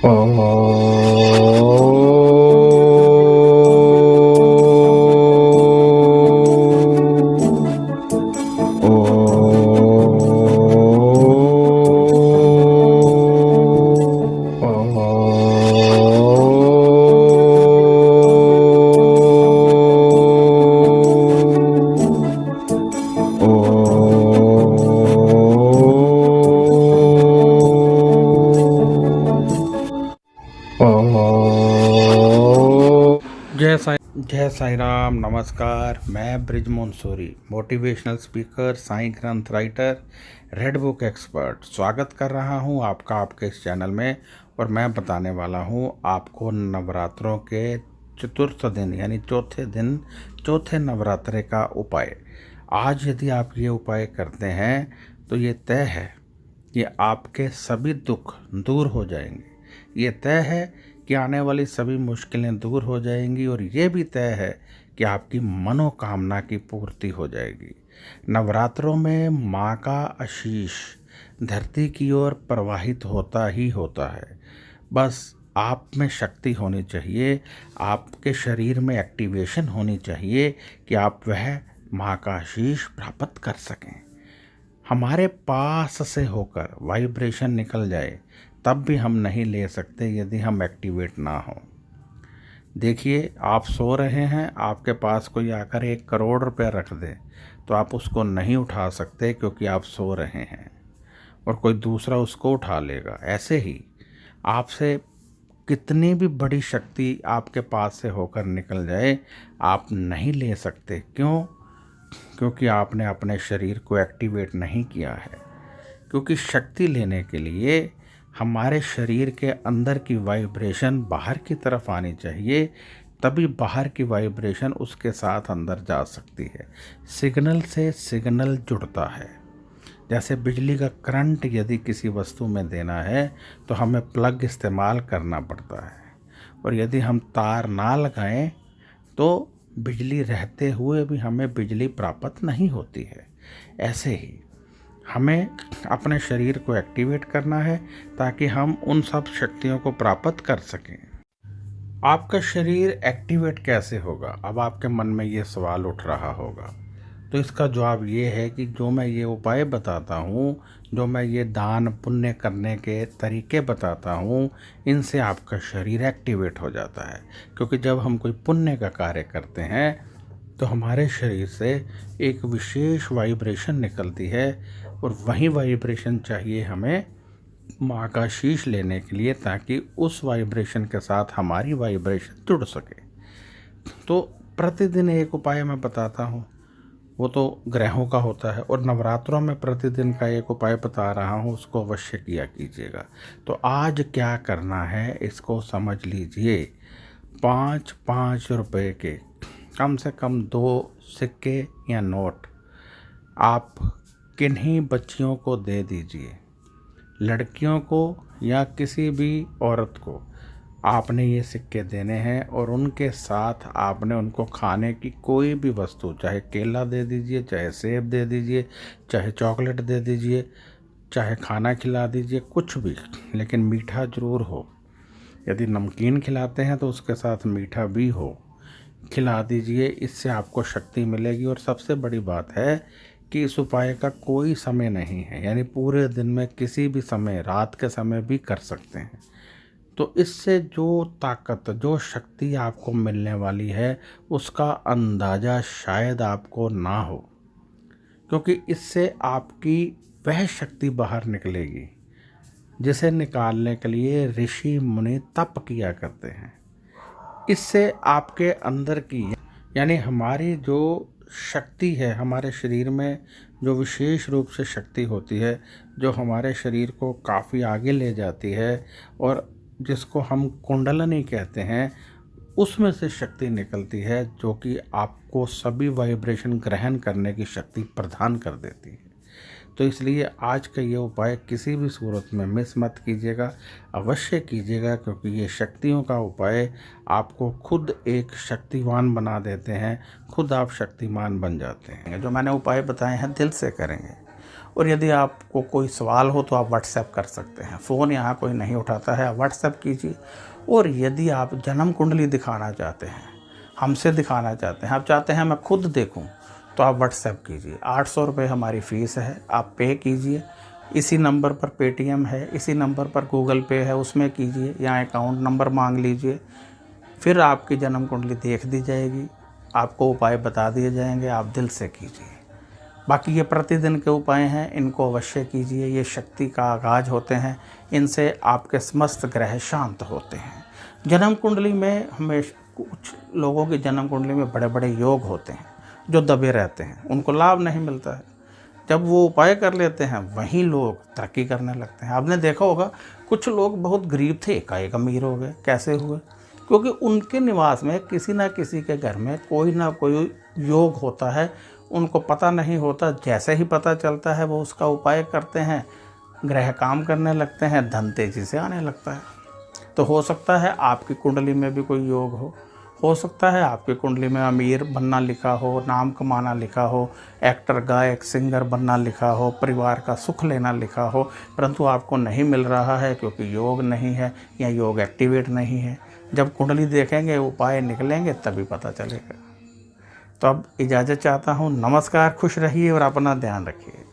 ओ जय साईं राम। नमस्कार। मैं ब्रिजमोहन सूरी, मोटिवेशनल स्पीकर, साईं ग्रंथ राइटर, रेड बुक एक्सपर्ट, स्वागत कर रहा हूं आपका आपके इस चैनल में। और मैं बताने वाला हूं आपको नवरात्रों के चतुर्थ दिन यानी चौथे दिन, चौथे नवरात्रे का उपाय। आज यदि आप ये उपाय करते हैं तो ये तय है कि आपके सभी दुख दूर हो जाएंगे। ये तय है कि आने वाली सभी मुश्किलें दूर हो जाएंगी और ये भी तय है कि आपकी मनोकामना की पूर्ति हो जाएगी। नवरात्रों में माँ का आशीष धरती की ओर प्रवाहित होता ही होता है। बस आप में शक्ति होनी चाहिए, आपके शरीर में एक्टिवेशन होनी चाहिए कि आप वह माँ का आशीष प्राप्त कर सकें। हमारे पास से होकर वाइब्रेशन निकल जाए तब भी हम नहीं ले सकते यदि हम एक्टिवेट ना हो। देखिए, आप सो रहे हैं, आपके पास कोई आकर 1 करोड़ रुपए रख दे तो आप उसको नहीं उठा सकते क्योंकि आप सो रहे हैं और कोई दूसरा उसको उठा लेगा। ऐसे ही आपसे कितनी भी बड़ी शक्ति आपके पास से होकर निकल जाए, आप नहीं ले सकते। क्यों? क्योंकि आपने अपने शरीर को एक्टिवेट नहीं किया है। क्योंकि शक्ति लेने के लिए हमारे शरीर के अंदर की वाइब्रेशन बाहर की तरफ आनी चाहिए, तभी बाहर की वाइब्रेशन उसके साथ अंदर जा सकती है। सिग्नल से सिग्नल जुड़ता है। जैसे बिजली का करंट यदि किसी वस्तु में देना है तो हमें प्लग इस्तेमाल करना पड़ता है, और यदि हम तार ना लगाएं तो बिजली रहते हुए भी हमें बिजली प्राप्त नहीं होती है। ऐसे ही हमें अपने शरीर को एक्टिवेट करना है ताकि हम उन सब शक्तियों को प्राप्त कर सकें। आपका शरीर एक्टिवेट कैसे होगा? अब आपके मन में ये सवाल उठ रहा होगा। तो इसका जवाब ये है कि जो मैं ये उपाय बताता हूँ, जो मैं ये दान पुण्य करने के तरीके बताता हूँ, इनसे आपका शरीर एक्टिवेट हो जाता है। क्योंकि जब हम कोई पुण्य का कार्य करते हैं तो हमारे शरीर से एक विशेष वाइब्रेशन निकलती है, और वही वाइब्रेशन चाहिए हमें माँ का शीश लेने के लिए, ताकि उस वाइब्रेशन के साथ हमारी वाइब्रेशन जुड़ सके। तो प्रतिदिन एक उपाय मैं बताता हूँ, वो तो ग्रहों का होता है, और नवरात्रों में प्रतिदिन का एक उपाय बता रहा हूँ, उसको अवश्य किया कीजिएगा। तो आज क्या करना है इसको समझ लीजिए। 5-5 रुपए के कम से कम 2 सिक्के या नोट आप किन्हीं बच्चियों को दे दीजिए। लड़कियों को या किसी भी औरत को आपने ये सिक्के देने हैं, और उनके साथ आपने उनको खाने की कोई भी वस्तु, चाहे केला दे दीजिए, चाहे सेब दे दीजिए, चाहे चॉकलेट दे दीजिए, चाहे खाना खिला दीजिए, कुछ भी, लेकिन मीठा ज़रूर हो। यदि नमकीन खिलाते हैं तो उसके साथ मीठा भी हो, खिला दीजिए। इससे आपको शक्ति मिलेगी। और सबसे बड़ी बात है कि इस उपाय का कोई समय नहीं है, यानी पूरे दिन में किसी भी समय, रात के समय भी कर सकते हैं। तो इससे जो ताकत, जो शक्ति आपको मिलने वाली है, उसका अंदाज़ा शायद आपको ना हो, क्योंकि इससे आपकी वह शक्ति बाहर निकलेगी जिसे निकालने के लिए ऋषि मुनि तप किया करते हैं। इससे आपके अंदर की, यानी हमारी जो शक्ति है, हमारे शरीर में जो विशेष रूप से शक्ति होती है, जो हमारे शरीर को काफ़ी आगे ले जाती है और जिसको हम कुंडलनी कहते हैं, उसमें से शक्ति निकलती है जो कि आपको सभी वाइब्रेशन ग्रहण करने की शक्ति प्रदान कर देती है। तो इसलिए आज का ये उपाय किसी भी सूरत में मिस मत कीजिएगा, अवश्य कीजिएगा, क्योंकि ये शक्तियों का उपाय आपको खुद एक शक्तिवान बना देते हैं। खुद आप शक्तिमान बन जाते हैं। जो मैंने उपाय बताए हैं दिल से करेंगे, और यदि आपको कोई सवाल हो तो आप व्हाट्सएप कर सकते हैं। फ़ोन यहाँ कोई नहीं उठाता है, आप व्हाट्सएप कीजिए। और यदि आप जन्म कुंडली दिखाना चाहते हैं, हमसे दिखाना चाहते हैं, आप चाहते हैं मैं खुद देखूं, तो आप व्हाट्सएप कीजिए। 800 रुपये हमारी फ़ीस है, आप पे कीजिए। इसी नंबर पर पेटीएम है, इसी नंबर पर गूगल पे है, उसमें कीजिए या अकाउंट नंबर मांग लीजिए। फिर आपकी जन्म कुंडली देख दी जाएगी, आपको उपाय बता दिए जाएंगे, आप दिल से कीजिए। बाकी ये प्रतिदिन के उपाय हैं, इनको अवश्य कीजिए। ये शक्ति का आगाज़ होते हैं, इनसे आपके समस्त ग्रह शांत होते हैं। जन्म कुंडली में हमेशा कुछ लोगों की जन्म कुंडली में बड़े बड़े योग होते हैं जो दबे रहते हैं, उनको लाभ नहीं मिलता है। जब वो उपाय कर लेते हैं वहीं लोग तरक्की करने लगते हैं। आपने देखा होगा कुछ लोग बहुत गरीब थे, एकाएक अमीर हो गए। कैसे हुए? क्योंकि उनके निवास में किसी ना किसी के घर में कोई ना कोई योग होता है, उनको पता नहीं होता। जैसे ही पता चलता है वो उसका उपाय करते हैं, ग्रह काम करने लगते हैं, धन तेजी से आने लगता है। तो हो सकता है आपकी कुंडली में भी कोई योग हो सकता है आपकी कुंडली में अमीर बनना लिखा हो, नाम कमाना लिखा हो, एक्टर गायक सिंगर बनना लिखा हो, परिवार का सुख लेना लिखा हो, परंतु आपको नहीं मिल रहा है क्योंकि योग नहीं है या योग एक्टिवेट नहीं है। जब कुंडली देखेंगे, उपाय निकलेंगे, तभी पता चलेगा। तो अब इजाज़त चाहता हूँ। नमस्कार, खुश रहिए और अपना ध्यान रखिए।